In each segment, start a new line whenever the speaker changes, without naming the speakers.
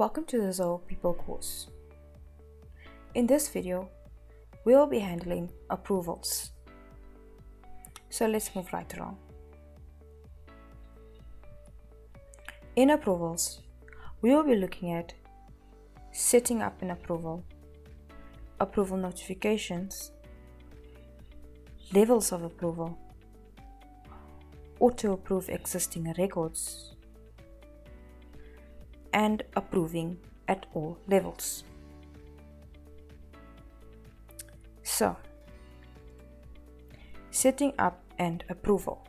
Welcome to the Zoe People course. In this video, we will be handling approvals. So let's move right along. In approvals, we will be looking at setting up an approval, approval notifications, levels of approval, auto-approve existing records, and approving at all levels. So, setting up an approval.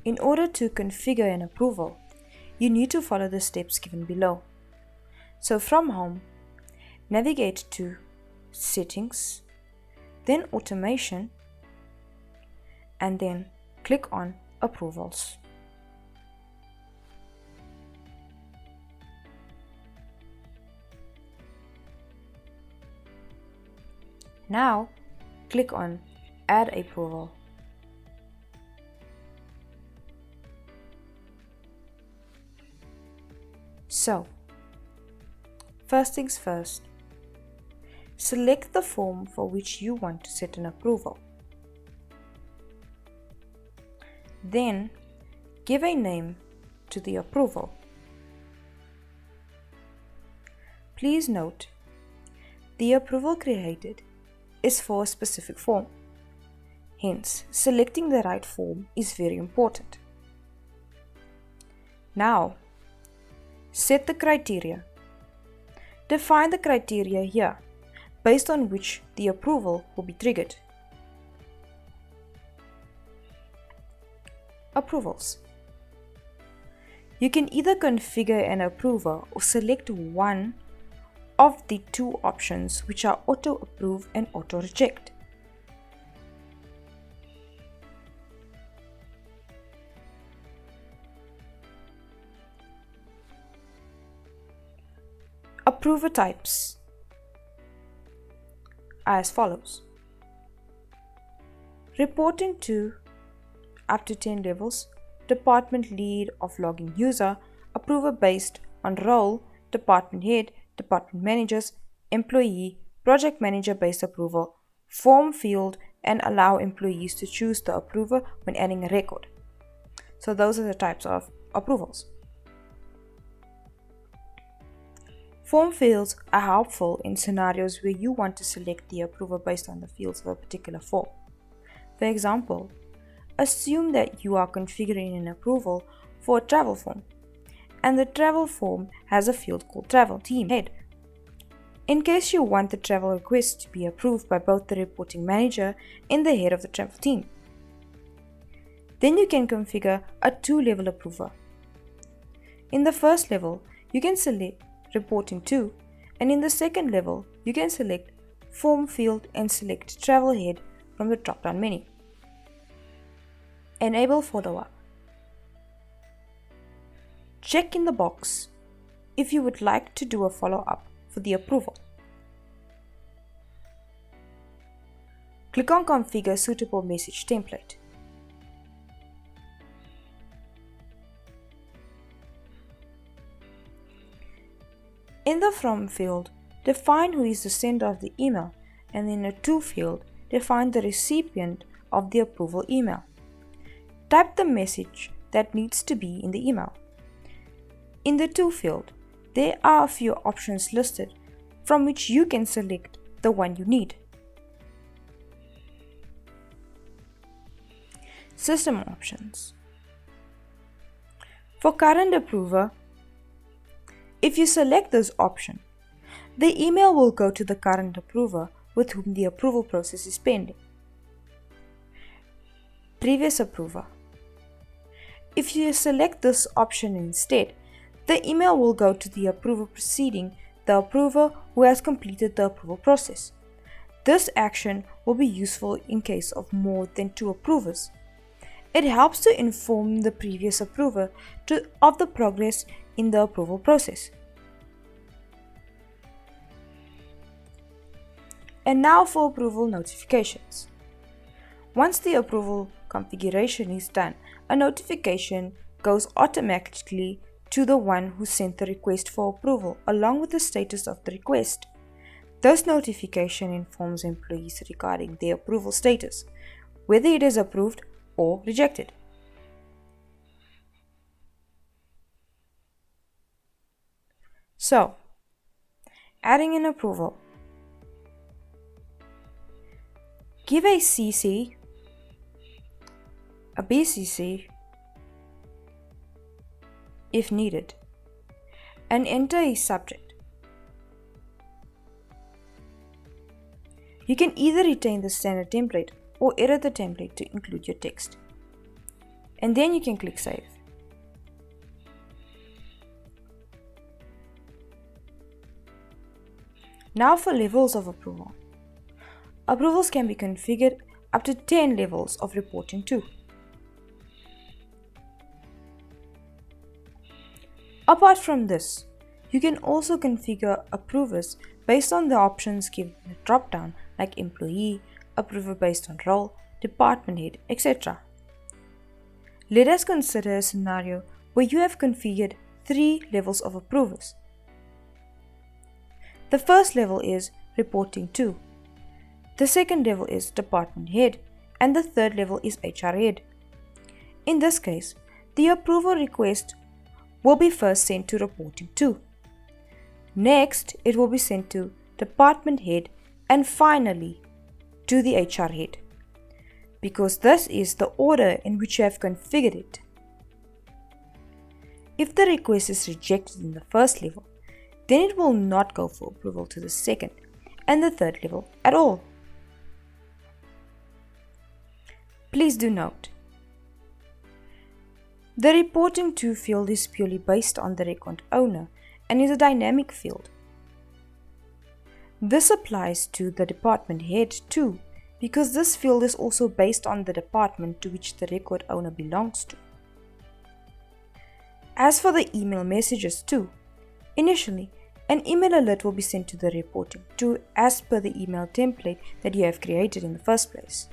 In order to configure an approval, you need to follow the steps given below. So from Home, navigate to Settings, then Automation, and then click on Approvals. Now, click on Add Approval. So, first things first, select the form for which you want to set an approval. Then, give a name to the approval. Please note, the approval created is for a specific form. Hence, selecting the right form is very important. Now, set the criteria. Define the criteria here, based on which the approval will be triggered. Approvals. You can either configure an approver or select one of the two options, which are Auto Approve and Auto Reject. Approver types are as follows: reporting to up to 10 levels, department lead of logging user, approver based on role, department head, department managers, employee, project manager based approval, form field, and allow employees to choose the approver when adding a record. So those are the types of approvals. Form fields are helpful in scenarios where you want to select the approver based on the fields of a particular form. For example, assume that you are configuring an approval for a travel form, and the travel form has a field called Travel Team Head. In case you want the travel request to be approved by both the reporting manager and the head of the travel team, then you can configure a two-level approver. In the first level, you can select Reporting to, and in the second level, you can select Form Field and select Travel Head from the drop-down menu. Enable follow-up. Check in the box if you would like to do a follow-up for the approval. Click on Configure Suitable Message Template. In the From field, define who is the sender of the email, and in the To field, define the recipient of the approval email. Type the message that needs to be in the email. In the To field, there are a few options listed from which you can select the one you need. System options. For current approver, if you select this option, the email will go to the current approver with whom the approval process is pending. Previous approver. If you select this option instead, the email will go to the approver preceding the approver who has completed the approval process. This action will be useful in case of more than two approvers. It helps to inform the previous approver of the progress in the approval process. And now for approval notifications. Once the approval configuration is done, a notification goes automatically to the one who sent the request for approval, along with the status of the request. This notification informs employees regarding their approval status, whether it is approved or rejected. So, adding an approval. Give a CC, a BCC, if needed, and enter a subject. You can either retain the standard template or edit the template to include your text. And then you can click Save. Now for levels of approval. Approvals can be configured up to 10 levels of reporting to. Apart from this, you can also configure approvers based on the options given in the drop-down, like employee, approver based on role, department head, etc. Let us consider a scenario where you have configured 3 levels of approvers. The first level is reporting to. The second level is department head, and the third level is HR head. In this case, the approval request will be first sent to reporting to. Next, it will be sent to department head, and finally to the HR head, because this is the order in which you have configured it. If the request is rejected in the first level, then it will not go for approval to the second and the third level at all. Please do note, the reporting to field is purely based on the record owner and is a dynamic field. This applies to the department head too, because this field is also based on the department to which the record owner belongs to. As for the email messages too, initially, an email alert will be sent to the reporting to as per the email template that you have created in the first place.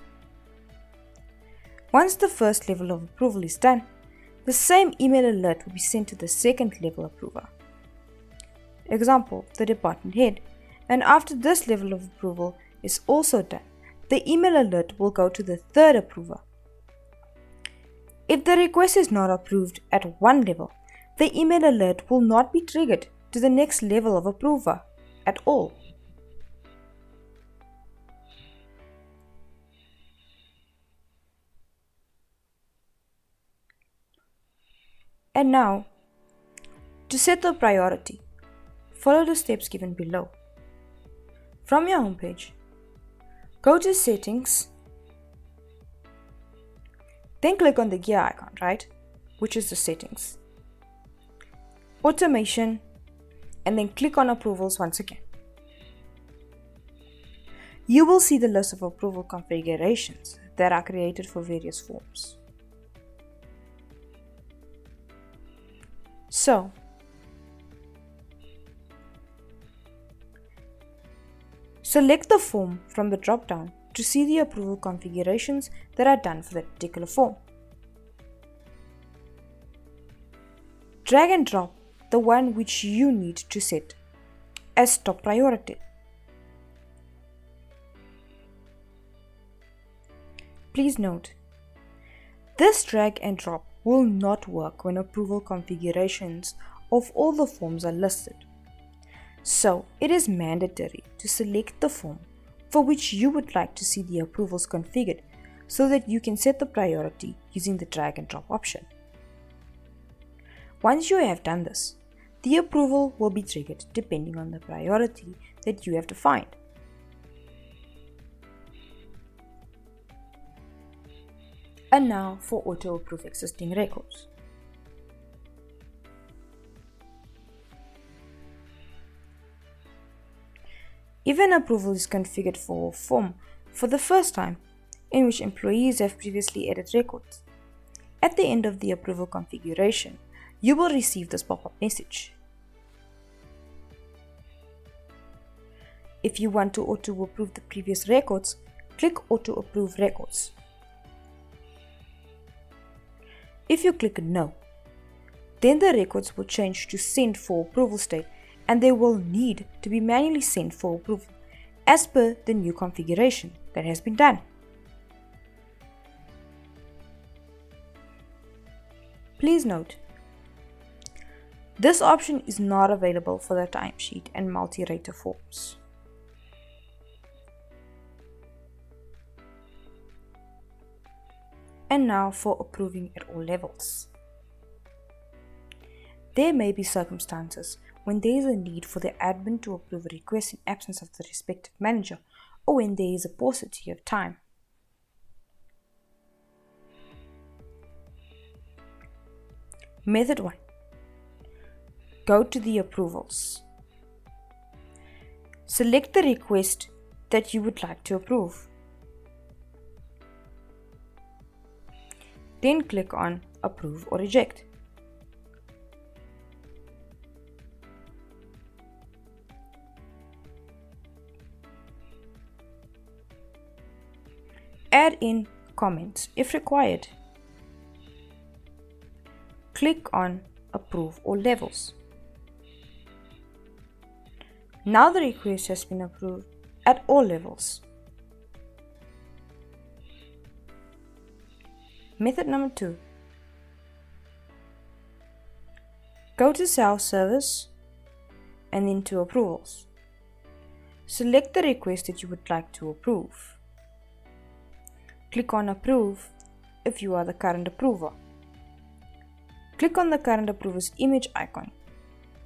Once the first level of approval is done, the same email alert will be sent to the second level approver. Example, the department head, and after this level of approval is also done, the email alert will go to the third approver. If the request is not approved at one level, the email alert will not be triggered to the next level of approver at all. And now, to set the priority, follow the steps given below. From your homepage, go to Settings, then click on the gear icon, right, which is the Settings, Automation, and then click on Approvals once again. You will see the list of approval configurations that are created for various forms. So, select the form from the drop-down to see the approval configurations that are done for that particular form. Drag and drop the one which you need to set as top priority. Please note, this drag and drop will not work when approval configurations of all the forms are listed. So, it is mandatory to select the form for which you would like to see the approvals configured so that you can set the priority using the drag and drop option. Once you have done this, the approval will be triggered depending on the priority that you have defined. And now for AutoProof existing records. If an approval is configured for a form for the first time, in which employees have previously edited records, at the end of the approval configuration, you will receive this pop-up message. If you want to auto-approve the previous records, click Auto Approve Records. If you click No, then the records will change to Sent for Approval state, and they will need to be manually sent for approval as per the new configuration that has been done. Please note, this option is not available for the timesheet and multi-rater forms. And now for approving at all levels. There may be circumstances when there is a need for the admin to approve a request in absence of the respective manager, or when there is a paucity of time. Method 1. Go to the approvals. Select the request that you would like to approve. Then click on Approve or Reject. Add in comments if required. Click on Approve all levels. Now the request has been approved at all levels. Method number 2. Go to Self-Service and then to Approvals. Select the request that you would like to approve. Click on Approve if you are the current approver. Click on the current approver's image icon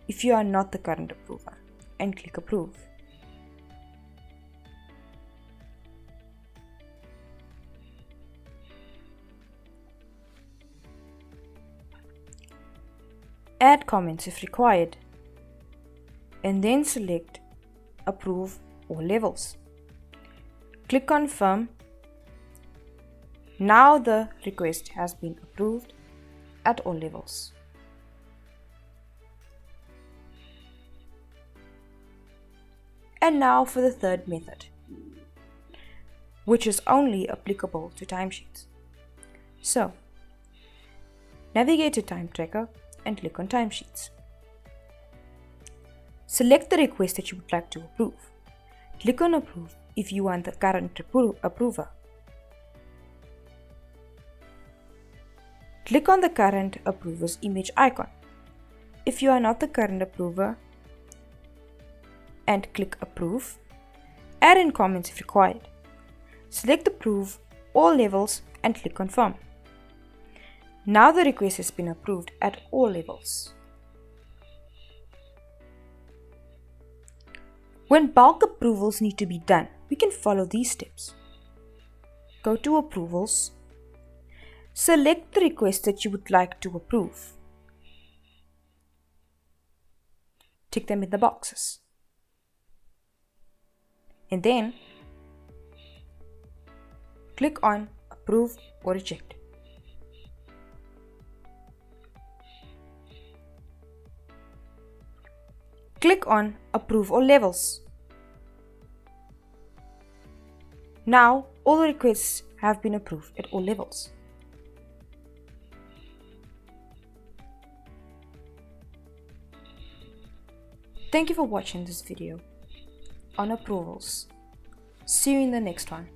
if you are not the current approver, and click Approve. Add comments if required, and then select Approve all levels. Click Confirm. Now the request has been approved at all levels. And now for the third method, which is only applicable to timesheets. So, navigate to Time Tracker and click on Timesheets. Select the request that you would like to approve. Click on Approve if you are the current approver. Click on the current approver's image icon if you are not the current approver, and click Approve. Add in comments if required. Select Approve all levels and click Confirm. Now the request has been approved at all levels. When bulk approvals need to be done, we can follow these steps. Go to Approvals. Select the request that you would like to approve. Tick them in the boxes. And then click on Approve or Reject. Click on Approve all levels. Now all the requests have been approved at all levels. Thank you for watching this video on approvals. See you in the next one.